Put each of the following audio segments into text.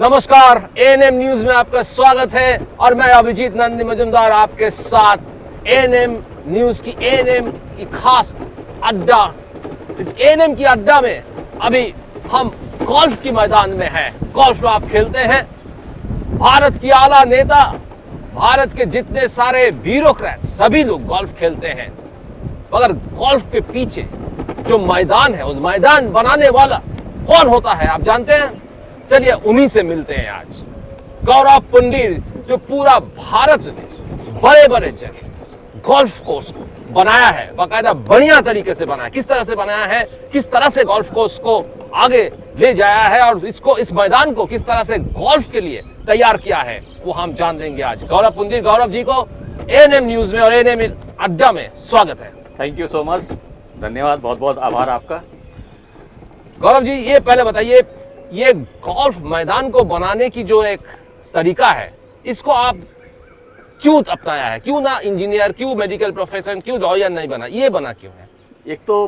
नमस्कार, ANM news में आपका स्वागत है और मैं अभिजीत नंदी मजुमदार आपके साथ एएनएम न्यूज की एएनएम की खास अड्डा। इस एएनएम की अड्डा में अभी हम गोल्फ की मैदान में हैं। गोल्फ आप खेलते हैं। भारत की आला नेता, भारत के जितने सारे ब्यूरोक्रेट सभी लोग गोल्फ खेलते हैं, मगर गोल्फ के पीछे जो मैदान है, उस मैदान बनाने वाला कौन होता है आप जानते हैं? चलिए उन्हीं से मिलते हैं आज। गौरव पुंडीर, जो पूरा भारत में बड़े बड़े जगह गोल्फ कोर्स को बनाया है, बाकायदा बढ़िया तरीके से बनाया। किस तरह से बनाया है, किस तरह से गोल्फ कोर्स को आगे ले जाया है और इस मैदान को किस तरह से गोल्फ के लिए तैयार किया है, वो हम जान लेंगे आज। गौरव पुंडीर, गौरव जी को एएनएम न्यूज में और एएनएम अड्डा में स्वागत है। थैंक यू सो मच, धन्यवाद, बहुत बहुत आभार आपका। गौरव जी, ये पहले बताइए, ये गोल्फ मैदान को बनाने की जो एक तरीका है, इसको आप क्यों अपनाया है? क्यों ना इंजीनियर, क्यों मेडिकल प्रोफेशन, क्यों लॉयर नहीं बना? ये बना क्यों है? एक तो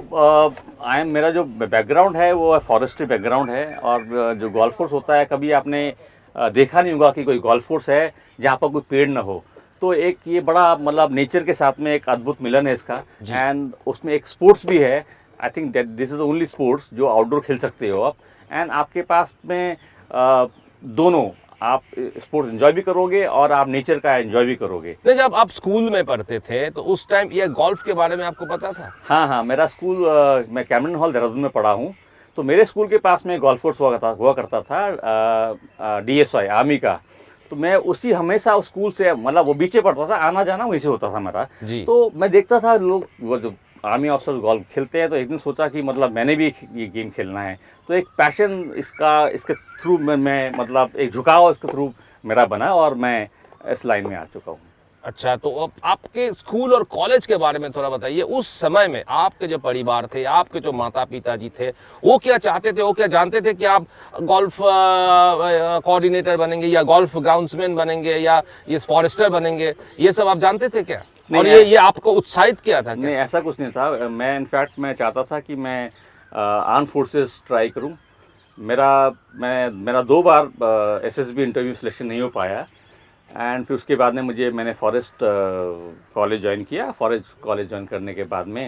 मेरा जो बैकग्राउंड है वो फॉरेस्ट्री बैकग्राउंड है, और जो गोल्फ कोर्स होता है, कभी आपने देखा नहीं होगा कि कोई गोल्फ कोर्स है जहाँ पर कोई पेड़ ना हो। तो एक ये बड़ा मतलब नेचर के साथ में एक अद्भुत मिलन है इसका, एंड उसमें एक स्पोर्ट्स भी है। I think that this is only sports जो आउटडोर खेल सकते हो आप, एंड आपके पास में दोनों, आप स्पोर्ट्स एंजॉय भी करोगे और आप नेचर का एंजॉय भी करोगे। तो जब आप स्कूल में पढ़ते थे तो उस टाइम ये गोल्फ के बारे में आपको पता था? हाँ, मेरा स्कूल मैं कैमरन हॉल देहरादून में पढ़ा हूँ, तो मेरे स्कूल के पास में गोल्फ कोर्स हुआ करता था DSI आर्मी का। तो मैं उसी हमेशा उस स्कूल से, मतलब वो बीचे पढ़ता था, आना जाना वहीं से होता था मेरा। तो मैं देखता था लोग वो जो आर्मी ऑफिसर्स गोल्फ खेलते हैं, तो एक दिन सोचा कि मतलब मैंने भी ये गेम खेलना है। तो एक पैशन इसके थ्रू मैं मतलब एक झुकाव इसके थ्रू मेरा बना और मैं इस लाइन में आ चुका हूँ। अच्छा, तो अब आपके स्कूल और कॉलेज के बारे में थोड़ा बताइए। उस समय में आपके जो परिवार थे, आपके जो माता पिताजी थे, वो क्या चाहते थे? वो क्या जानते थे कि आप गोल्फ कोऑर्डिनेटर बनेंगे या गोल्फ ग्राउंड्समैन बनेंगे या ये फॉरेस्टर बनेंगे? ये सब आप जानते थे क्या? और ये आपको उत्साहित किया था क्या? नहीं, ऐसा कुछ नहीं था। मैं इनफैक्ट मैं चाहता था कि मैं आर्म फोर्सेस ट्राई करूं। मेरा 2 बार SSB इंटरव्यू सिलेक्शन नहीं हो पाया, एंड फिर उसके बाद में मैंने फॉरेस्ट कॉलेज ज्वाइन किया। फॉरेस्ट कॉलेज ज्वाइन करने के बाद में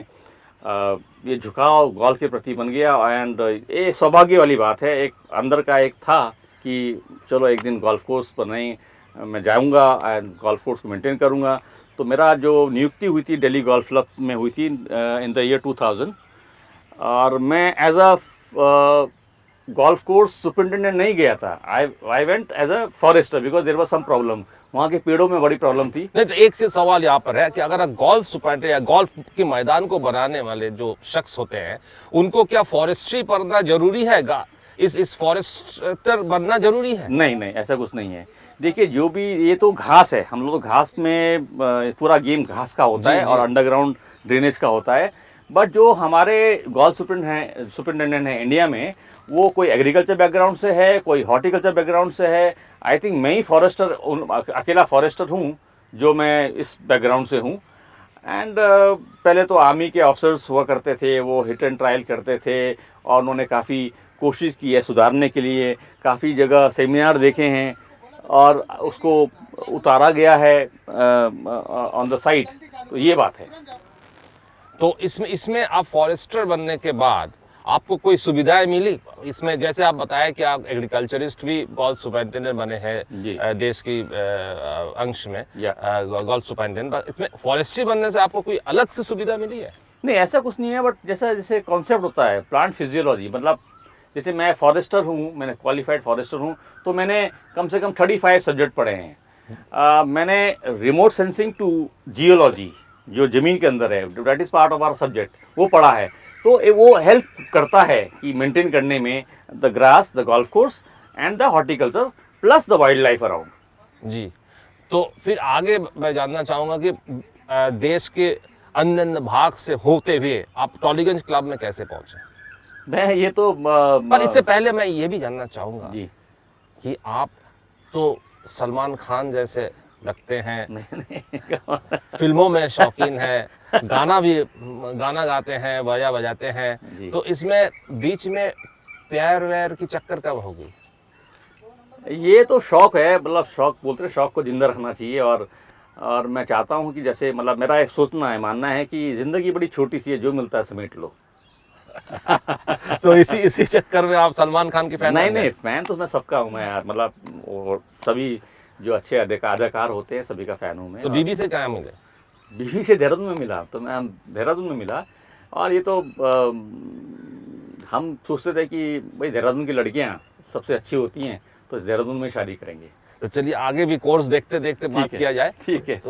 ये झुकाव गोल्फ के प्रति बन गया, एंड ये सौभाग्य वाली बात है। एक अंदर का एक था कि चलो एक दिन गोल्फ कोर्स पर मैं जाऊंगा एंड गोल्फ कोर्स को मेंटेन करूंगा। तो मेरा जो नियुक्ति हुई थी दिल्ली गोल्फ क्लब में हुई थी इन द ईयर 2000, और मैं as a golf course superintendent नहीं गया था। I went as a forester because there was some problem. वहाँ के पेड़ों में बड़ी प्रॉब्लम थी। नहीं, तो एक से सवाल यहाँ पर है कि अगर गोल्फ सुपरिटेंडेंट या गोल्फ के मैदान को बनाने वाले जो शख्स होते हैं, उनको क्या फॉरेस्ट्री पढ़ना जरूरी है? इस फॉरेस्टर बनना जरूरी है? नहीं, ऐसा कुछ नहीं है। देखिए, जो भी ये तो घास है, हम लोग तो घास में पूरा गेम घास का होता है और अंडरग्राउंड ड्रेनेज का होता है। बट जो हमारे गोल्फ सुपरिटेंडेंट हैं इंडिया में, वो कोई एग्रीकल्चर बैकग्राउंड से है, कोई हॉर्टिकल्चर बैकग्राउंड से है। आई थिंक मैं ही अकेला फॉरेस्टर हूँ जो मैं इस बैकग्राउंड से हूँ। एंड पहले तो आर्मी के ऑफिसर्स हुआ करते थे, वो हिट एंड ट्रायल करते थे, और उन्होंने काफ़ी कोशिश की है सुधारने के लिए। काफ़ी जगह सेमिनार देखे हैं और उसको उतारा गया है ऑन द साइट। तो ये बात है। तो इसमें आप फॉरेस्टर बनने के बाद आपको कोई सुविधाएं मिली इसमें? जैसे आप बताया कि आप एग्रीकल्चरिस्ट भी गोल्फ सुपरिटेंडेंट बने हैं देश की अंश में गोल्फ सुपरिटेंडेंट, इसमें फॉरेस्ट्री बनने से आपको कोई अलग से सुविधा मिली है? नहीं, ऐसा कुछ नहीं है। बट जैसे कॉन्सेप्ट होता है प्लांट फिजियोलॉजी, मतलब जैसे मैं फॉरेस्टर हूँ, मैंने क्वालिफाइड फॉरेस्टर हूँ, तो मैंने कम से कम 35 सब्जेक्ट पढ़े हैं। मैंने रिमोट सेंसिंग टू जियोलॉजी, जो ज़मीन के अंदर है, that is part of our subject, वो पढ़ा है। तो वो हेल्प करता है कि मेंटेन करने में the grass, the golf course and the horticulture plus the wildlife around. जी, तो फिर आगे मैं जानना चाहूँगा कि देश के अन्य भाग से होते हुए आप टॉलीगंज क्लब में कैसे पहुँचे? मैं ये तो पर इससे पहले मैं ये भी जानना चाहूँगा जी कि आप तो सलमान खान जैसे लगते हैं, नहीं। फिल्मों में शौकीन है, गाना गाते हैं, बाजा बजाते हैं, तो इसमें बीच में प्यार व्यार की चक्कर कब होगी? ये तो शौक है, मतलब शौक बोलते हैं, शौक को जिंदा रखना चाहिए। और मैं चाहता हूँ कि जैसे मतलब मेरा एक सोचना है, मानना है कि ज़िंदगी बड़ी छोटी सी है, जो मिलता है समेट लो। तो इसी चक्कर में आप सलमान खान की फैन नहीं बन गए? नहीं, फैन तो मैं सबका हूँ मैं यार, मतलब वो सभी जो अच्छे अदाकार होते हैं सभी का फ़ैन हूँ मैं। तो और बीबी से कहाँ मिले? बीवी से देहरादून में मिला, तो मैं देहरादून में मिला। और ये तो हम सोचते थे कि भाई देहरादून की लड़कियाँ सबसे अच्छी होती हैं, तो देहरादून में शादी करेंगे। तो चलिए आगे भी कोर्स देखते देखते बात ठीक है, किया जाए। ठीक है।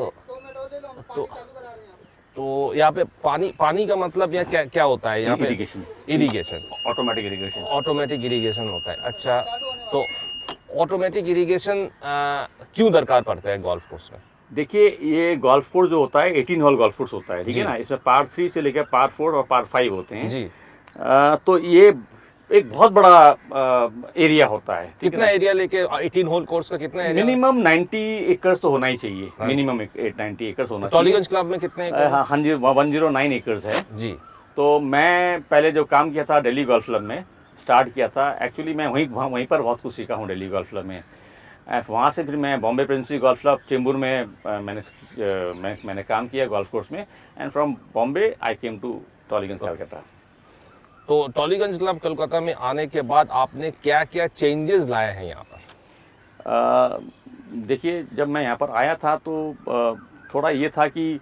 तो यहाँ पे पानी का मतलब यहाँ क्या क्या होता है यहाँ पे? Irrigation, irrigation, automatic irrigation. Automatic irrigation होता है। अच्छा, तो ऑटोमेटिक इरिगेशन क्यों दरकार पड़ता है गोल्फ कोर्स में? देखिए, ये गोल्फ कोर्स जो होता है 18 होल गोल्फ कोर्स होता है, ठीक जी। है ना। इसमें पार 3 से लेकर पार 4 और पार 5 होते हैं। जी। तो ये एक बहुत बड़ा एरिया होता है, ठीक है कितना ना। एरिया लेके 18 होल कोर्स का कितना एरिया? मिनिमम 90 एकर्स तो होना ही चाहिए, हाँ। मिनिमम 90 एकर्स होना चाहिए। टॉलीगंज क्लब में कितने एकड़? हाँ, 109 एकर्स है। जी। तो मैं पहले जो काम किया था दिल्ली गोल्फ क्लब में स्टार्ट किया था, एक्चुअली मैं वहीं पर बहुत कुछ सीखा हूँ दिल्ली गोल्फ क्लब में। वहाँ से फिर मैं Bombay presidency golf club Chembur में मैंने काम किया गोल्फ कोर्स में। And from Bombay I came to Tollygunge Calcutta. तो टॉलीगंज क्लब कोलकाता में आने के बाद आपने क्या क्या चेंजेस लाए हैं यहाँ पर? देखिए, जब मैं यहाँ पर आया था तो थोड़ा ये था कि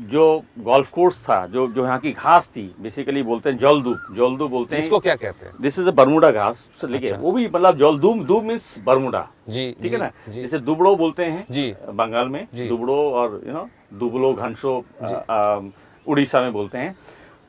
जो गोल्फ कोर्स था, जो यहाँ की घास थी, बेसिकली बोलते हैं जौलदूब बोलते हैं। इसको क्या कहते हैं? दिस इज अ बरमूडा घास। लिखिए, अच्छा। वो भी मतलब जौलदूब मीन्स बरमूडा, जी। ठीक है ना। जी। जैसे दुबड़ो बोलते हैं जी। बंगाल में, जी। दुबड़ो, और दुबलो, घनशो उड़ीसा में बोलते हैं।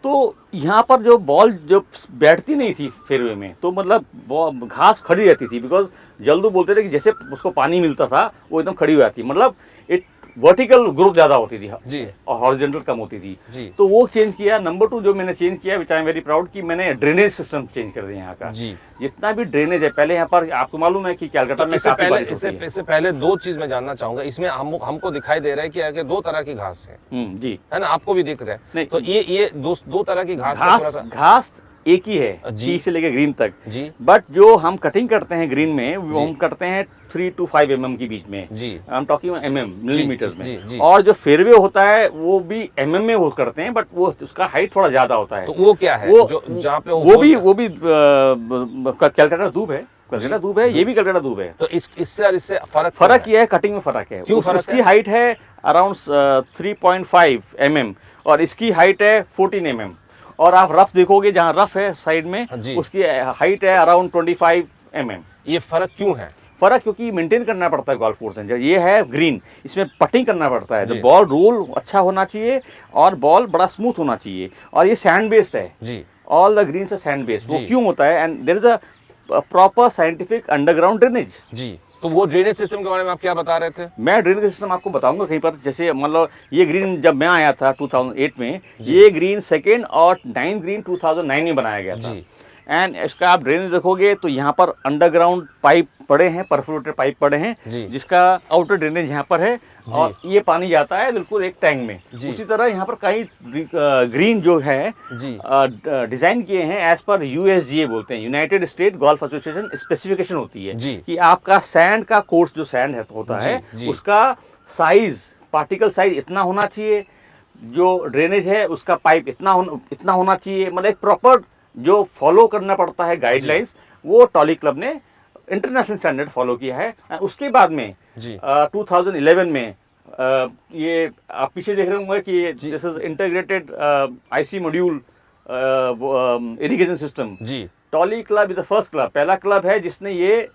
तो यहाँ पर जो बॉल जो बैठती नहीं थी फेरवे में, तो मतलब घास खड़ी रहती थी, बिकॉज जल्दू बोलते थे कि जैसे उसको पानी मिलता था वो एकदम खड़ी हो जाती, मतलब इट वर्टिकल ग्रोथ ज़्यादा होती थी जी। और हॉरिजॉन्टल कम होती थी। जी। तो वो चेंज किया। नंबर 2 जो मैंने चेंज किया, विच आई एम वेरी प्राउड, कि मैंने ड्रेनेज सिस्टम चेंज कर दिया यहाँ का। जी। जितना भी ड्रेनेज है, पहले यहाँ पर आपको मालूम है कि कलकत्ता में काफी बारिश होती है। इससे पहले दो चीज मैं जानना चाहूंगा। इसमें हमको दिखाई दे रहा है कि आगे दो तरह की घास है। जी, है ना, आपको भी दिख रहा है? नहीं, तो ये दो तरह की घास का थोड़ा सा। घास एक ही है, जी। टी से लेकर ग्रीन तक जी। बट जो हम कटिंग करते हैं ग्रीन में, वो हम करते हैं 3 to 5 mm के बीच में। जी। आई एम टॉकिंग मिलीमीटर्स जी। में। जी। और जो फेयरवे होता है वो भी mm में वो करते हैं, बट वो उसका हाइट थोड़ा ज्यादा होता है। तो वो क्या है? वो जो जहाँ पे वो भी कलकत्ता दूब है, ये भी कलकत्ता दूब है। तो इससे और इससे फर्क ये है, कटिंग में फर्क है। क्यों फर्क उसकी है? हाइट है अराउंड 3.5 mm और इसकी हाइट है 14 mm। और आप रफ देखोगे, जहाँ रफ है साइड में, उसकी हाइट है अराउंड 25 mm। ये फर्क क्यों है? फर्क क्योंकि मेंटेन करना पड़ता है गोल्फ कोर्स में। ये है ग्रीन, इसमें पटिंग करना पड़ता है, तो बॉल रोल अच्छा होना चाहिए और बॉल बड़ा स्मूथ होना चाहिए। और ये सैंड बेस्ड है जी। All the greens are sand based. वो क्यों होता है? And there is a proper scientific underground drainage. जी। तो वो ड्रेनेज सिस्टम के बारे में आप क्या बता रहे थे? मैं ड्रेनेज सिस्टम आपको बताऊंगा कहीं पर। जैसे मतलब ये ग्रीन जब मैं आया था 2008 में, ये ग्रीन 2nd और 9th ग्रीन 2009 में बनाया गया था। एंड इसका आप ड्रेनेज देखोगे तो यहाँ पर अंडरग्राउंड पाइप पड़े हैं, परफोरेटेड पाइप पड़े हैं, जिसका आउटर ड्रेनेज यहाँ पर है और ये पानी जाता है बिल्कुल एक टैंक में। उसी तरह यहाँ पर कई ग्रीन जो है डिजाइन किए हैं एज पर USGA बोलते हैं, United state golf association specification होती है कि आपका सैंड का कोर्स जो सैंड होता है उसका साइज, पार्टिकल साइज इतना होना चाहिए, जो ड्रेनेज है उसका पाइप इतना होना चाहिए। मतलब एक प्रॉपर जो फॉलो करना पड़ता है गाइडलाइंस, वो टॉली क्लब ने इंटरनेशनल स्टैंडर्ड फॉलो किया है। उसके बाद में 2011 में ये आप पीछे देख रहे होंगे कि this is integrated IC module irrigation system. Tolly club is the first club, पहला क्लब है जिसने ये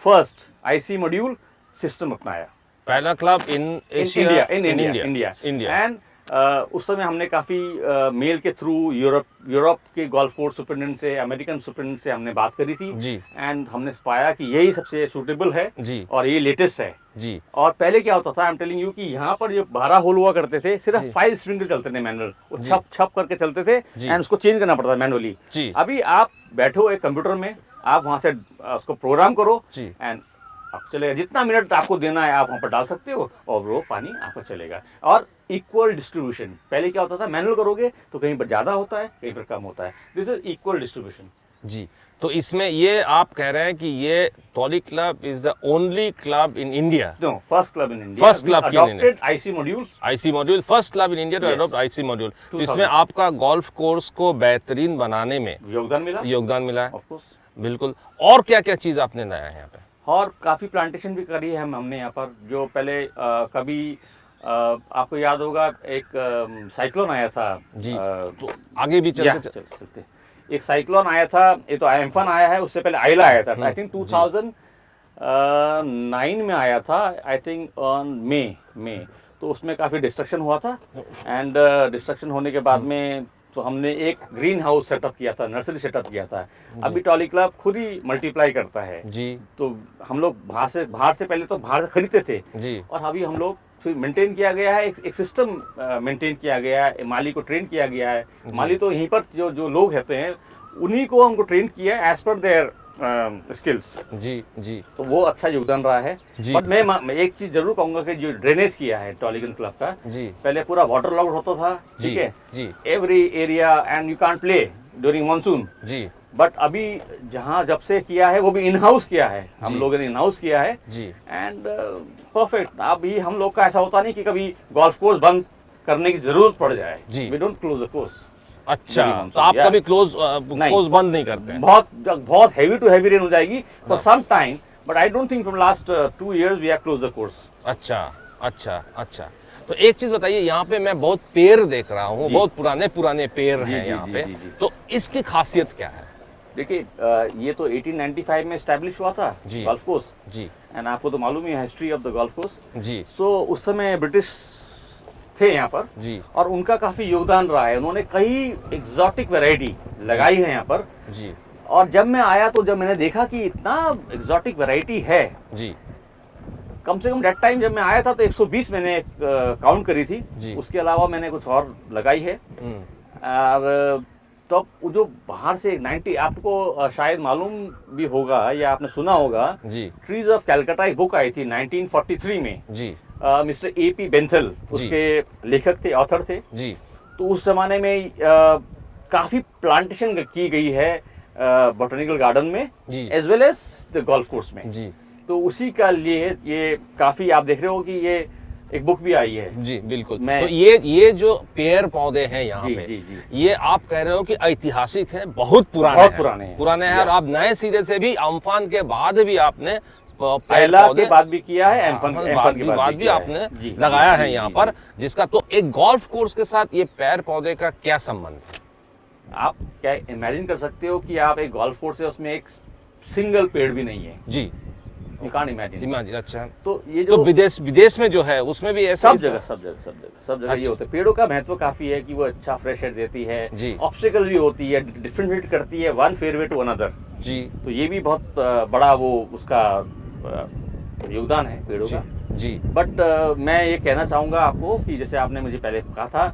फर्स्ट IC मॉड्यूल सिस्टम अपनाया। पहला क्लब इन इंडिया। एंड उस समय हमने काफ़ी मेल के थ्रू यूरोप के गोल्फ कोर्स सुपरिटेंडेंट से, अमेरिकन सुपरिटेंडेंट से हमने बात करी थी एंड हमने पाया कि यही सबसे सूटेबल है और ये लेटेस्ट है। और पहले क्या होता था, आई एम टेलिंग यू, कि यहाँ पर जो 12 होल हुआ करते थे, सिर्फ 5 स्प्रिंकल चलते थे मैनुअल, वो छप करके चलते थे एंड उसको चेंज करना पड़ता था मैनुअली। अभी आप बैठो एक कंप्यूटर में, आप वहाँ से उसको प्रोग्राम करो एंड आपको चलेगा। जितना मिनट आपको देना है आप वहाँ पर डाल सकते हो और वो पानी आपको चलेगा। और इक्वल डिस्ट्रीब्यूशन, पहले क्या होता था मैनुअल करोगे तो कहीं पर ज़्यादा होता है, कहीं पर कम होता है। This is equal distribution. जी। तो इसमें ये आप कह रहे हैं कि ये Tolly club is the only club in India, No, first club in India. First club We in India. adopted IC modules. IC module, first club in India to Yes. Adopt IC module. तो 2000 इसमें आपका golf course को बेहतरीन बनाने में योगदान मिला, योगदान मिला है। Of course. बिल्कुल। और क्या क्या चीज़ आपने लाया है यहाँ पे? और काफ़ी प्लांटेशन भी करी है हमने यहाँ पर, जो पहले कभी आपको याद होगा एक साइक्लोन आया था जी। अ, तो आगे भी चलते चलते एक साइक्लोन आया था, ये तो एम्फन आया है, उससे पहले आइला आया था, आई थिंक 2009 में आया था, आई थिंक ऑन मई। तो उसमें काफ़ी डिस्ट्रक्शन हुआ था, एंड डिस्ट्रक्शन होने के बाद में तो हमने एक ग्रीन हाउस सेटअप किया था, नर्सरी सेटअप किया था। अभी टॉली क्लब खुद ही मल्टीप्लाई करता है जी। तो हम लोग बाहर से पहले तो बाहर से खरीदते थे जी। और अभी हम लोग फिर मेंटेन किया गया है, एक सिस्टम मेंटेन किया गया है, माली को ट्रेन किया गया है। माली तो यहीं पर जो लोग रहते हैं उन्हीं को हमको ट्रेन किया है एज पर देयर स्किल्स। जी। जी। तो वो अच्छा योगदान रहा है। जी। बट मैं एक चीज जरूर कहूंगा कि जो ड्रेनेज किया है टॉलीगन क्लब का, जी। पहले पूरा वाटर लॉक्ड होता था, जी। ठीक है, जी। Every area and you can't play during monsoon. जी। बट अभी जब से किया है वो भी इन हाउस किया है, हम जी। लोगों ने इन हाउस किया है जी। And perfect. अभी हम लोग का ऐसा होता नहीं कि कभी गोल्फ कोर्स बंद करने की जरूरत पड़ जाए। जी। We don't close the course. अच्छा, Minimum, तो आप yeah. कभी क्लोज बंद नहीं करते हैं? बहुत हैवी टू हैवी रेन हो जाएगी for some time, but I don't think from last 2 years we have close the course. अच्छा अच्छा अच्छा। तो एक चीज बताइए, यहाँ पे मैं बहुत पेड़ देख रहा हूँ, बहुत पुराने पुराने पेड़ जी, हैं जी, यहाँ जी, पे। जी, जी। तो इसकी खासियत क्या है? देखिए ये तो 1895 में एस्टैब्लिश हुआ था जी। गोल्फ कोर्स, जी। एंड आपको तो मालूम ही है history of the golf course. जी। सो उस समय ब्रिटिश थे यहाँ पर, जी। और उनका काफी योगदान रहा है। उन्होंने कई एग्जॉटिक वैरायटी लगाई है यहाँ पर। जी। और जब मैं आया तो जब मैंने देखा कि इतना एग्जॉटिक वैरायटी है, जी। कम से कम डेट टाइम जब मैं आया था तो 120 मैंने काउंट करी थी। जी। उसके अलावा मैंने कुछ और लगाई है। और तो जो बाहर से 90, आपको शायद मालूम भी होगा या आपने सुना होगा, जी। ट्रीज ऑफ कैलकाटा एक बुक आई थी 1943 में। जी। Mister A.P. बेंथल उसके लेखक थे, ऑथर थे। जी। तो उस जमाने में काफी प्लांटेशन की गई है बॉटनिकल गार्डन में, जी। As well as the golf course में। जी। तो उसी का लिए ये काफी, आप देख रहे हो कि ये एक बुक भी आई है। जी बिल्कुल। मैं- तो ये जो पेड़ पौधे हैं यहाँ जी, पे, जी, जी। ये आप कह रहे हो कि ऐतिहासिक है, बहुत पुराने बहुत हैं। पुराने हैं। पुराने हैं, और Yeah. आप नए सिरे से भी अम्फान के बाद भी आपने पेड़ पहला पौधे के बाद भी किया है, एम्फन अम्फान के बाद भी किया है। आपने जी, लगाया जी, है जी, यहाँ जी, पर, जी। जिसका तो एक गोल्फ कोर्स के साथ ये पेड़ पौधे का क्या संबंध है? आप क्या इमेजिन कर सकते हो कि आप एक गोल्फ कोर्स है, उसमें एक सिंगल पेड़ भी नहीं है। जी। You can't imagine. इमेजिन। अच्छा। तो ये तो जो विदेश में जो है उसमें भी ऐसा सब जगह ये अच्छा। होता है। पेड़ों का महत्व काफी है कि वो अच्छा फ्रेश एयर देती है, जी। ऑब्स्टिकल भी होती है, डिफरेंशिएट करती है वन फेयरवे टू अनदर। जी। तो ये भी बहुत बड़ा वो उसका योगदान है पेड़ों जी। का। जी। बट मैं ये कहना चाहूँगा आपको कि जैसे आपने मुझे पहले कहा था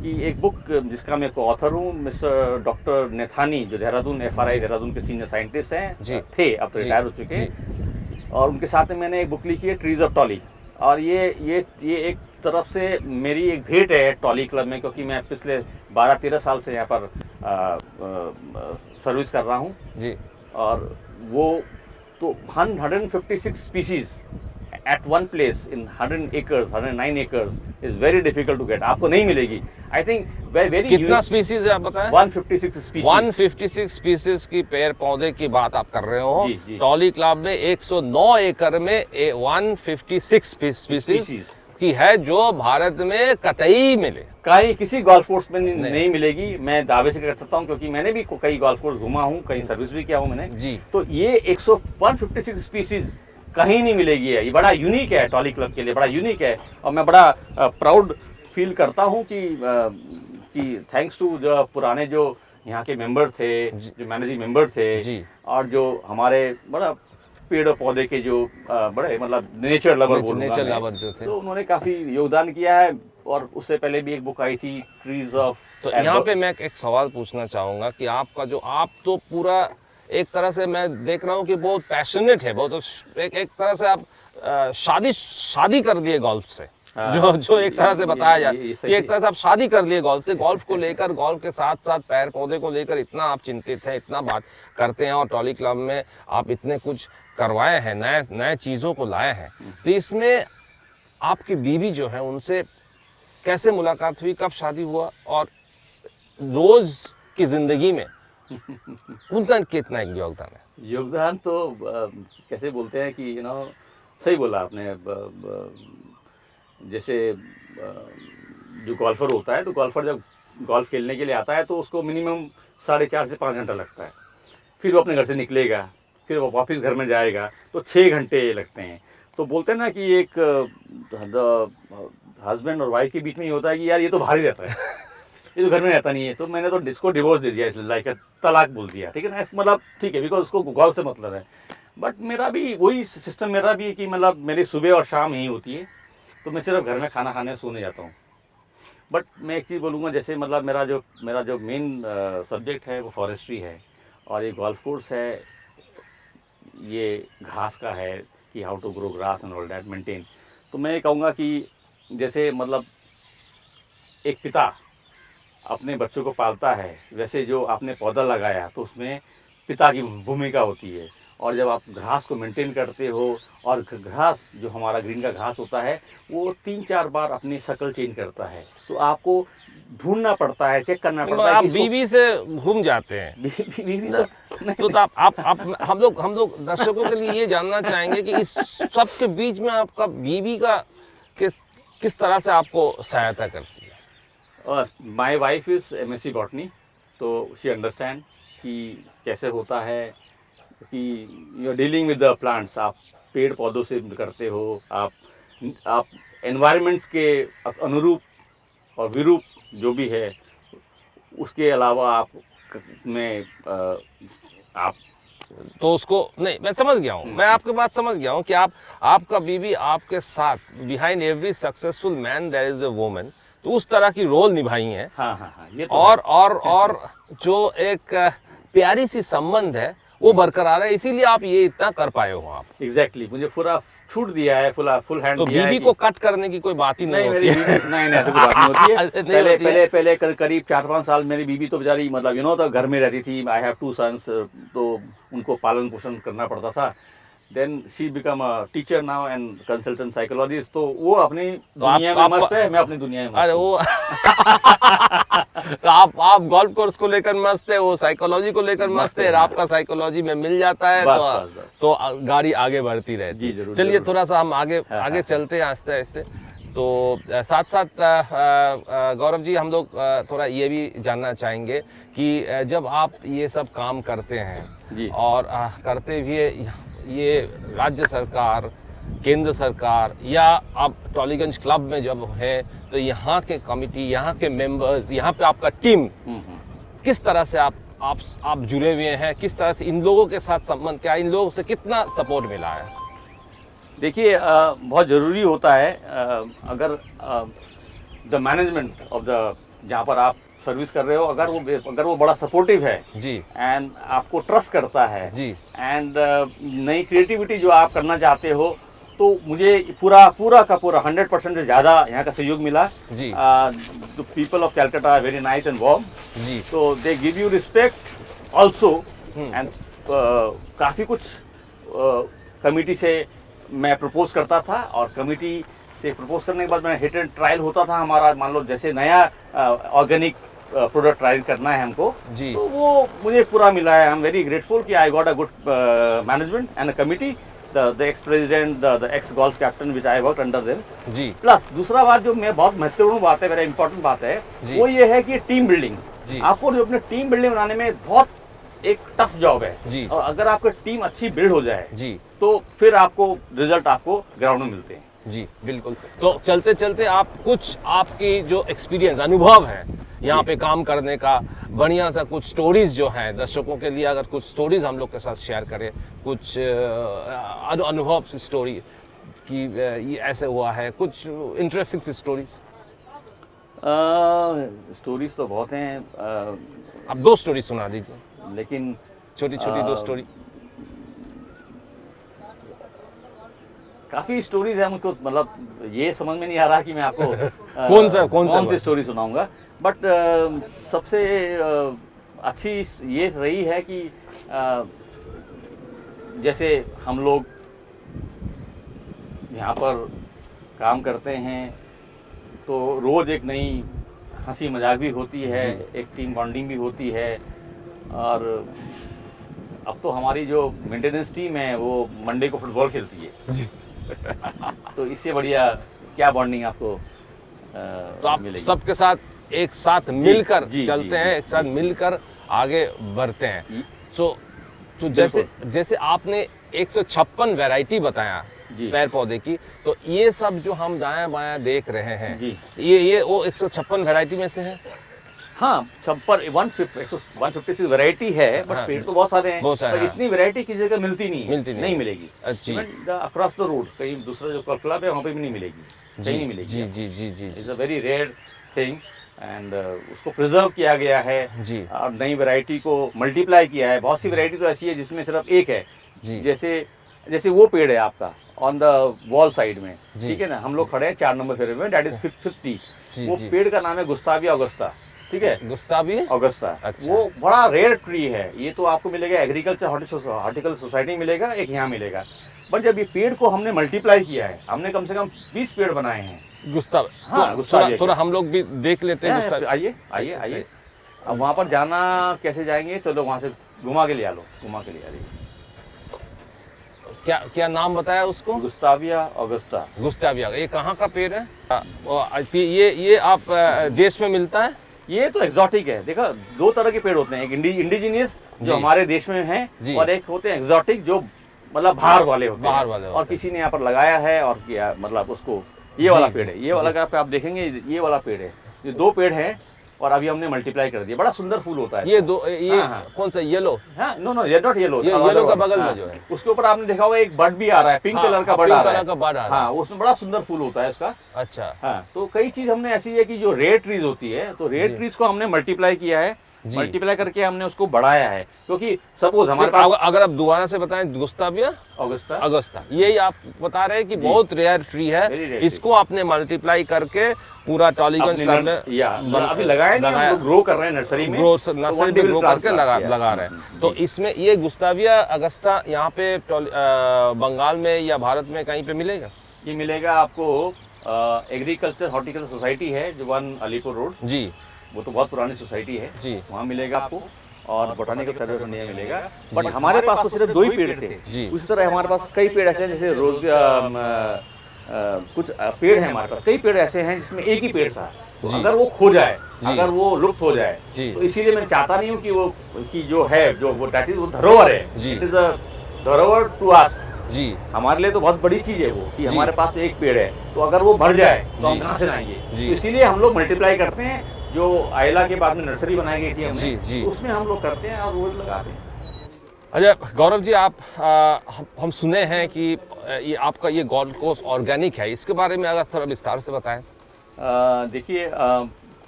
कि एक बुक जिसका मैं को ऑथर हूँ, मिस्टर डॉक्टर नेथानी, जो देहरादून FRI देहरादून के सीनियर साइंटिस्ट जी। हैं, थे, अब तो जी। रिटायर हो चुके जी। हैं। और उनके साथ में मैंने एक बुक लिखी है, ट्रीज ऑफ टॉली। और ये एक तरफ से मेरी एक भेंट है टॉली क्लब में, क्योंकि मैं पिछले 12-13 साल से यहाँ पर सर्विस कर रहा हूँ। जी। और वो तो 156 species at one place in 100 acres, 109 acres is very difficult to get. आपको नहीं मिलेगी। आई थिंक वेरी कितना स्पीसीज है आप बताएं? 156 स्पीसीज। 156 स्पीसीज की पेड़ पौधे की बात आप कर रहे हो। जी, जी। टॉली क्लब में 109 एकड़ में 156 स्पीसीज Species। की है, जो भारत में कतई मिले। कहीं किसी गोल्फ कोर्स में नहीं। नहीं मिलेगी। मैं दावे से कर सकता हूँ, क्योंकि मैंने भी कई गोल्फ कोर्स घुमा हूँ, कई सर्विस भी किया हूँ मैंने। जी। तो ये 156 स्पीसीज कहीं नहीं मिलेगी है। ये बड़ा यूनिक है, टॉली क्लब के लिए बड़ा यूनिक है। और मैं बड़ा प्राउड फील करता हूँ कि थैंक्स टू जो पुराने जो यहाँ के मेंबर थे, जो मैनेजिंग मेंबर थे, जी। और जो हमारे बड़ा पेड़ और पौधे के जो बड़े मतलब नेचर लवर बोलूंगा नेचर मैं, लवर जो थे, तो उन्होंने काफी योगदान किया है। और उससे पहले भी एक बुक आई थी, ट्रीज ऑफ। तो यहाँ पे मैं एक सवाल पूछना चाहूँगा कि आपका जो, आप तो पूरा एक तरह से मैं देख रहा हूँ कि बहुत पैशनेट है, बहुत एक तरह से आप शादी कर दिए गोल्फ से। हाँ, जो एक तरह से बताया जाए ये कि सही एक तरह से आप शादी कर लिए गोल्फ से, गोल्फ को लेकर, गोल्फ के साथ साथ पेड़ पौधे को लेकर इतना आप चिंतित हैं, इतना बात करते हैं, और ट्रॉली क्लब में आप इतने कुछ करवाए हैं, नए नए चीज़ों को लाए हैं। तो इसमें आपकी बीवी जो है उनसे कैसे मुलाकात हुई, कब शादी हुआ, और रोज की जिंदगी में उनका कितना एक योगदान है? योगदान तो कैसे बोलते हैं कि सही बोला आपने। जैसे जो गोल्फर होता है, तो गोल्फर जब गोल्फ खेलने के लिए आता है तो उसको मिनिमम 4.5 से 5 घंटा लगता है। फिर वो अपने घर से निकलेगा, फिर वो वापस घर में जाएगा, तो 6 घंटे लगते हैं। तो बोलते हैं ना कि एक हस्बैंड और वाइफ के बीच में ये होता है कि यार ये तो बाहर ही रहता है, ये तो घर में रहता नहीं है। तो मैंने तो इसको डिवोर्स दे दिया, इसलिए लाइक तलाक बोल दिया, ठीक है ना। मतलब ठीक है, बिकॉज उसको गोल्फ से मतलब है। बट मेरा भी वही सिस्टम मेरा भी है कि मतलब मेरी सुबह और शाम यही होती है, तो मैं सिर्फ घर में खाना खाने सोने जाता हूँ। बट मैं एक चीज़ बोलूँगा, जैसे मतलब मेरा जो मेन सब्जेक्ट है वो फॉरेस्ट्री है, और ये गोल्फ कोर्स है, ये घास का है कि how to grow grass and all that maintain. तो मैं ये कहूँगा कि जैसे मतलब एक पिता अपने बच्चों को पालता है, वैसे जो आपने पौधा लगाया तो उसमें पिता की भूमिका होती है। और जब आप घास को मेंटेन करते हो, और घास जो हमारा ग्रीन का घास होता है वो 3-4 बार अपनी शक्ल चेंज करता है, तो आपको ढूंढना पड़ता है, चेक करना पड़ता है आप कि इसको बीवी से घूम जाते हैं। बीवी तो तो आप हम लोग दर्शकों के लिए ये जानना चाहेंगे कि इस सब के बीच में आपका बीवी का किस तरह से आपको सहायता करती है? My wife is MSc botany, तो शी अंडरस्टैंड कि कैसे होता है, कि you are dealing with the plants. आप पेड़ पौधों से करते हो, आप एनवायरनमेंट्स के अनुरूप और विरूप जो भी है, उसके अलावा आप तो उसको नहीं, मैं समझ गया हूँ, मैं आपकी बात समझ गया हूँ कि आपका बीवी आपके साथ, behind every successful man there is a woman, तो उस तरह की रोल निभाई है। हाँ, ये तो और जो एक प्यारी सी संबंध है वो बरकरार है, इसीलिए आप ये इतना कर पाए हो आप। एग्जैक्टली मुझे पूरा छूट दिया है, फुल हैंड तो दिया है। बीवी को कट करने की कोई बात ही नहीं होती है। नहीं, ऐसी कोई बात नहीं होती है। नहीं होती है। पहले करीब 4-5 साल मेरी बीवी तो बेचारी मतलब तो घर में रहती थी। आई हैव 2 सन्स, तो उनको पालन पोषण करना पड़ता था। Then she become a teacher now and consultant psychologist, तो वो अपनी दुनिया में मस्त है, मैं अपनी दुनिया में मस्त। अरे वो तो आप गोल्फ कोर्स को लेकर मस्त है, वो साइकोलॉजी को लेकर मस्त है, आपका साइकोलॉजी में मिल जाता है। बस। तो गाड़ी आगे बढ़ती रहती है। जी जरूर। चलिए थोड़ा सा हम आगे चलते हैं आस्ते आस्ते। तो साथ साथ गौरव जी, हम लोग थोड़ा ये भी जानना चाहेंगे कि जब आप ये सब काम करते हैं जी, और करते हुए ये राज्य सरकार, केंद्र सरकार, या आप टॉलीगंज क्लब में जब है, तो यहाँ के कमिटी, यहाँ के मेंबर्स, यहाँ पे आपका टीम, किस तरह से आप जुड़े हुए हैं, किस तरह से इन लोगों के साथ संबंध, क्या इन लोगों से कितना सपोर्ट मिला है? देखिए बहुत ज़रूरी होता है, अगर द मैनेजमेंट ऑफ द जहाँ पर आप सर्विस कर रहे हो, अगर वो बड़ा सपोर्टिव है जी, एंड आपको ट्रस्ट करता है जी, एंड नई क्रिएटिविटी जो आप करना चाहते हो, तो मुझे पूरा का पूरा 100% से ज़्यादा यहाँ का सहयोग मिला जी। The people of Calcutta are very nice and warm, जी, तो they give you respect also. And काफ़ी कुछ कमिटी से मैं प्रपोज करता था, और कमिटी से प्रपोज करने के बाद मैंने हिट एंड ट्रायल होता था हमारा। मान लो जैसे नया ऑर्गेनिक प्रोडक्ट ट्रायल करना है हमको जी, तो वो मुझे पूरा मिला है। आई एम वेरी ग्रेटफुल कि I got a good management and a committee, the ex president, the ex golf captain which I work under them. जी, प्लस दूसरा बात जो मैं बहुत महत्वपूर्ण बात है, वेरी इंपॉर्टेंट बात है, जी। वो ये है कि टीम बिल्डिंग। जी। आपको जो अपने टीम बिल्डिंग बनाने में बहुत एक टफ जॉब है जी। और अगर आपकी टीम अच्छी बिल्ड हो जाए जी, तो फिर आपको रिजल्ट आपको ग्राउंड में मिलते हैं। जी, बिल्कुल। तो चलते चलते आप कुछ आपकी जो एक्सपीरियंस, अनुभव है यहाँ पे काम करने का, बढ़िया सा कुछ स्टोरीज जो हैं दर्शकों के लिए, अगर कुछ स्टोरीज हम लोग के साथ शेयर करें, कुछ अनुभव से स्टोरी कि ये ऐसे हुआ है, कुछ इंटरेस्टिंग सी स्टोरीज। स्टोरीज तो बहुत हैं, आप 2 स्टोरी सुना दीजिए, लेकिन छोटी छोटी 2 स्टोरी। काफ़ी स्टोरीज है, मुझको मतलब ये समझ में नहीं आ रहा कि मैं आपको कौन सी स्टोरी सुनाऊंगा, बट सबसे अच्छी ये रही है कि जैसे हम लोग यहाँ पर काम करते हैं तो रोज़ एक नई हंसी मजाक भी होती है, एक टीम बॉन्डिंग भी होती है, और अब तो हमारी जो मेंटेनेंस टीम है वो मंडे को फुटबॉल खेलती है जी। तो इससे बढ़िया क्या बॉन्डिंग आपको तो आप मिलेगी। सबके साथ एक साथ मिलकर जी, चलते जी, हैं, जी, एक साथ मिलकर आगे बढ़ते हैं। तो जैसे आपने 156 वैरायटी बताया जी। पेड़ पौधे की, तो ये सब जो हम दायां बायां देख रहे हैं, जी। ये वो 156 वैरायटी में से है। हाँ, छप्पर 156 वैरायटी है, बट हाँ, पेड़ तो बहुत सारे हैं, बहुत सारे, पर हाँ। इतनी वैरायटी किसी जगह मिलती नहीं है, मिलती नहीं है। मिलेगी। जी। इवन अक्रॉस द रोड कहीं दूसरा जो क्लब है वहाँ पे भी नहीं मिलेगी, कहीं नहीं मिलेगी। जी जी जी जी it's a very rare thing, and उसको प्रिजर्व किया गया है जी। और नई वैरायटी को मल्टीप्लाई किया है। बहुत सी वैरायटी तो ऐसी है जिसमें सिर्फ एक है, जी। जैसे वो पेड़ है आपका ऑन द वॉल साइड में, जी। ठीक है ना, हम लोग खड़े हैं 4 नंबर फेरे में, दैट इज 50। जी, वो जी। पेड़ का नाम है गुस्ताविया ऑगस्टा, ठीक है, गुस्तावी ऑगस्टा। अच्छा। वो बड़ा रेयर ट्री है, ये तो आपको मिलेगा एग्रीकल्चर हॉर्टिकल्चर सोसाइटी में मिलेगा, एक यहाँ मिलेगा। बट जब ये पेड़ को हमने मल्टीप्लाई किया है, हमने कम से कम 20 पेड़ बनाए हैं। गुस्ताव, हाँ, तो गुस्ताविया थोड़ा हम लोग भी देख लेते हैं। गुस्ताव, आइए आइए आइए। अब वहाँ पर जाना कैसे जाएंगे, चलो वहाँ से घुमा के ले आ लो, घुमा के ले आ रही। क्या क्या नाम बताया उसको? गुस्ताविया ऑगस्टा। गुस्ताविया। ये कहाँ का पेड़ है? ये आप देश में मिलता है? ये तो एक्सोटिक है। देखो, 2 तरह के पेड़ होते हैं, एक इंडिजिनियस जो हमारे देश में हैं, और एक होते हैं एक्सोटिक जो मतलब बाहर वाले होते हैं, और किसी ने यहाँ पर लगाया है और किया, मतलब उसको ये वाला पेड़ है, ये वाला का आप देखेंगे, ये वाला पेड़ है, ये 2 पेड़ हैं और अभी हमने मल्टीप्लाई कर दिया। बड़ा सुंदर फूल होता है ये कौन सा येलो? हाँ, नो ये नॉट येलो, येलो का बगल में जो है, उसके ऊपर आपने देखा होगा एक बर्ड भी आ रहा है, पिंक कलर का बर्ड आ रहा है। हाँ, उसमें बड़ा सुंदर फूल होता है उसका। अच्छा। हाँ, तो कई चीज हमने ऐसी है कि जो रेयर ट्रीज होती है, तो रेयर ट्रीज को हमने मल्टीप्लाई किया है, मल्टीप्लाई करके हमने उसको बढ़ाया है। क्योंकि सपोज हमारे पास, अगर आप दोबारा से बताएं, गुस्ताविया ऑगस्टा, यही आप बता रहे हैं कि बहुत रेयर ट्री है, इसको आपने मल्टीप्लाई करके पूरा टॉलीगंज क्लब में अभी लगाया नहीं, हम लोग ग्रो कर रहे हैं नर्सरी में, नर्सरी में ग्रो करके लगा रहे हैं। तो इसमें ये गुस्ताविया ऑगस्टा यहाँ पे बंगाल में या भारत में कहीं पे मिलेगा? ये मिलेगा आपको, एग्रीकल्चर हॉर्टिकल्चर सोसाइटी है जो 1 अलीपुर रोड, जी, वो तो बहुत पुरानी सोसाइटी है जी, वहाँ मिलेगा आपको, और बोटानिकल सर्वे ऑफ इंडिया मिलेगा। बट हमारे पास तो सिर्फ 2 ही पेड़ थे जी। उसी तरह हमारे पास कई पेड़ ऐसे हैं, जैसे रोज कुछ पेड़ हैं हमारे पास, कई पेड़ ऐसे हैं जिसमें एक ही पेड़ था, तो अगर वो खो जाए, अगर वो लुप्त हो जाए, तो इसीलिए मैं चाहता नहीं हूँ कि वो जो है, जो वो धरोहर है, इट इज अ धरोहर टू अस जी, हमारे लिए तो बहुत बड़ी चीज है वो, कि हमारे पास एक पेड़ है, तो अगर वो बढ़ जाए तो हम कहाँ से लाएंगे। तो इसीलिए हम लोग मल्टीप्लाई करते हैं। जो आयला के बाद में नर्सरी बनाई गई थी हमने, तो उसमें हम लोग करते हैं और रोज लगाते हैं। अच्छा गौरव जी, आप हम सुने हैं कि ये आपका ये गोल्ड कोस्ट ऑर्गेनिक है, इसके बारे में अगर थोड़ा विस्तार से बताएं। देखिए,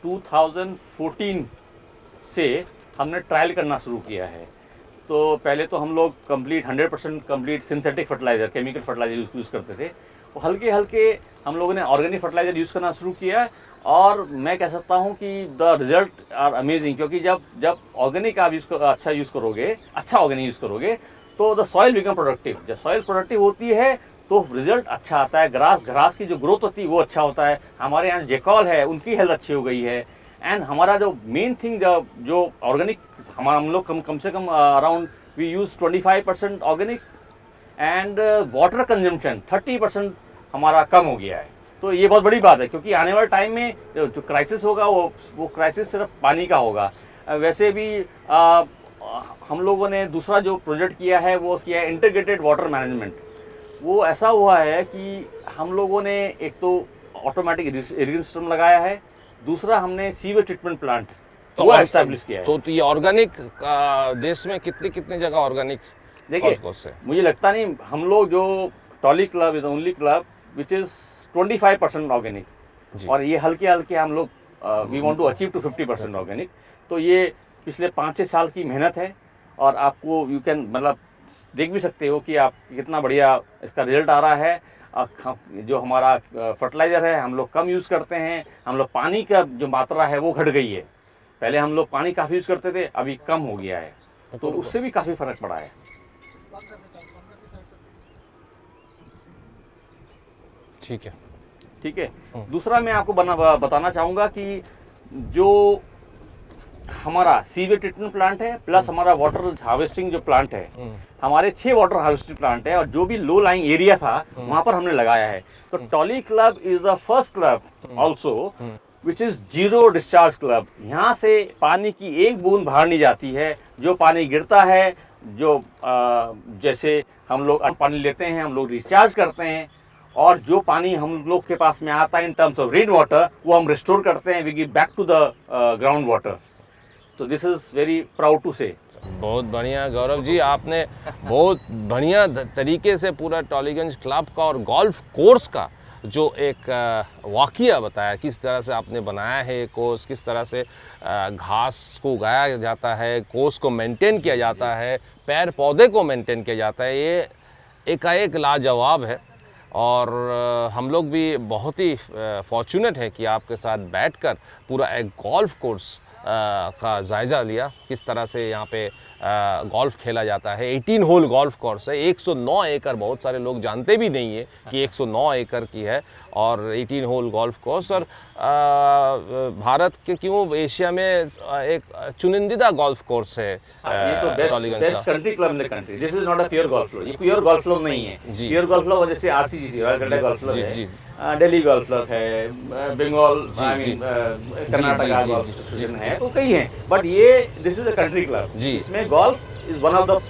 2014 से हमने ट्रायल करना शुरू किया है। तो पहले तो हम लोग 100% complete synthetic fertiliser, chemical fertiliser use करते थे। वो हल्के हल्के हम लोगों ने ऑर्गेनिक फर्टिलाइज़र यूज़ करना शुरू किया, और मैं कह सकता हूँ कि द रिजल्ट आर अमेजिंग। क्योंकि जब ऑर्गेनिक आप अच्छा यूज़ करोगे, अच्छा ऑर्गेनिक यूज़ करोगे, तो द सॉइल बिकम प्रोडक्टिव। जब सॉइल प्रोडक्टिव होती है तो रिजल्ट अच्छा आता है, ग्रास की जो ग्रोथ होती है वो अच्छा होता है। हमारे यहाँ जेकॉल है, उनकी हेल्थ अच्छी हो गई है। एंड हमारा जो मेन थिंग, जो ऑर्गेनिक हम लोग कम से कम around we use 25% organic, and water consumption 30% हमारा कम हो गया है। तो ये बहुत बड़ी बात है, क्योंकि आने वाले टाइम में जो क्राइसिस होगा वो क्राइसिस सिर्फ पानी का होगा। वैसे भी हम लोगों ने दूसरा जो प्रोजेक्ट किया है वो किया है इंटीग्रेटेड वाटर मैनेजमेंट। वो ऐसा हुआ है कि हम लोगों ने एक तो ऑटोमेटिक इरिगेशन सिस्टम लगाया है, दूसरा हमने सीवेज ट्रीटमेंट प्लांट तो एस्टैब्लिश किया है। तो ये ऑर्गेनिक देश में कितने जगह ऑर्गेनिक? देखिए, मुझे लगता नहीं, हम लोग जो Tolly club is only club which is 25% organic, और ये हल्के हम लोग we want to achieve to 50% organic. तो ये पिछले 5-6 साल की मेहनत है, और आपको यू कैन मतलब देख भी सकते हो कि आप कितना बढ़िया इसका रिजल्ट आ रहा है। जो हमारा फर्टिलाइज़र है हम लोग कम यूज़ करते हैं, हम लोग पानी का जो मात्रा है वो घट गई है। पहले हम लोग पानी काफ़ी यूज़ करते थे, अभी कम हो गया है, तो उससे भी काफ़ी फ़र्क पड़ा है। ठीक है। ठीक है। दूसरा मैं आपको बताना चाहूँगा कि जो हमारा सीवेज ट्रीटमेंट प्लांट है प्लस हमारा वाटर हार्वेस्टिंग जो प्लांट है, हमारे 6 वाटर हार्वेस्टिंग प्लांट है और जो भी लो लाइंग एरिया था वहाँ पर हमने लगाया है। तो Tolly club is the first club also which is zero discharge club. यहाँ से पानी की एक बूंद बाहर नहीं जाती है। जो पानी गिरता है, जो जैसे हम लोग पानी लेते हैं, हम लोग रिचार्ज करते हैं, और जो पानी हम लोग के पास में आता है in terms of rain water, वो हम रिस्टोर करते हैं, we give back to the ground water. तो this is very proud to say. बहुत बढ़िया गौरव जी, आपने बहुत बढ़िया तरीके से पूरा टॉलीगंज क्लब का और गोल्फ कोर्स का जो एक वाक़या बताया, किस तरह से आपने बनाया है कोर्स, किस तरह से घास को उगाया जाता है, कोर्स को मेंटेन किया जाता है, पेड़ पौधे को मेंटेन किया जाता है, ये एकाएक लाजवाब है। और हम लोग भी बहुत ही फॉर्चुनेट है कि आपके साथ बैठकर पूरा एक गोल्फ कोर्स का जायज़ा लिया, किस तरह से यहाँ पे गोल्फ खेला जाता है। 18 होल गोल्फ कोर्स है, 109 एकड़, बहुत सारे लोग जानते भी नहीं है कि 109 एकड़ की है और 18 होल गोल्फ कोर्स। और भारत के क्यों एशिया में एक चुनिंदा गोल्फ कोर्स है। ये तो best country club in the country. This is not a pure golf club, ये प्योर गोल्फ क्लब नहीं है। प्योर गोल्फ क्लब जैसे आरसीजीसी रॉयल कैलेंडर गोल्फ क्लब है, दिल्ली गोल्फ क्लब है, बंगाल कर्नाटका गोल्फ एसोसिएशन है, तो कई हैं, बट ये this is a country club. इसमें golf is one of the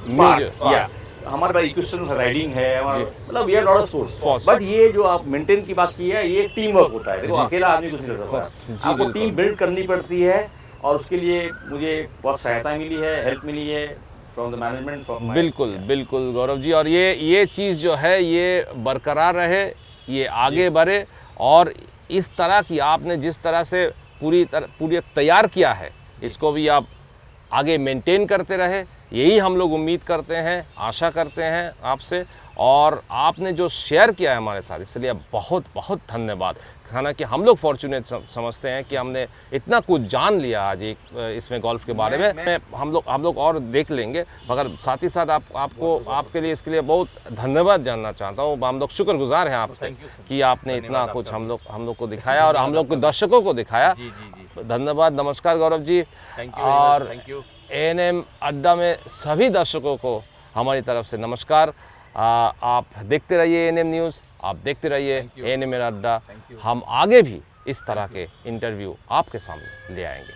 part. हमारे पास इक्वेशन राइडिंग है, मतलब ये लॉट ऑफ स्पोर्ट्स, बट ये जो आप मेंटेन की बात की है, ये टीम वर्क होता है। देखो अकेला आदमी कुछ नहीं कर सकता, आपको टीम बिल्ड करनी पड़ती है, और उसके लिए मुझे बहुत सहायता मिली है, हेल्प मिली है फ्रॉम द मैनेजमेंट। बिल्कुल बिल्कुल गौरव जी, और ये चीज़ जो है ये बरकरार रहे, ये आगे बढ़े, और इस तरह की आपने जिस तरह से पूरी तैयार किया है, इसको भी आप आगे मेंटेन करते रहे, यही हम लोग उम्मीद करते हैं, आशा करते हैं आपसे। और आपने जो शेयर किया है हमारे साथ, इसलिए बहुत बहुत धन्यवाद। हालांकि हम लोग फॉर्चुनेट समझते हैं कि हमने इतना कुछ जान लिया आज इसमें गोल्फ के बारे में। हम लोग और देख लेंगे, मगर साथ ही साथ आपके लिए इसके लिए बहुत धन्यवाद जानना चाहता हूँ। हम लोग शुक्रगुजार हैं आपके कि आपने इतना कुछ हम लोग को दिखाया और हम लोग को दर्शकों को दिखाया। धन्यवाद, नमस्कार गौरव जी। और एएनएम अड्डा में सभी दर्शकों को हमारी तरफ से नमस्कार। आप देखते रहिए एएनएम न्यूज़, आप देखते रहिए एएनएम अड्डा। हम आगे भी इस तरह के इंटरव्यू आपके सामने ले आएंगे।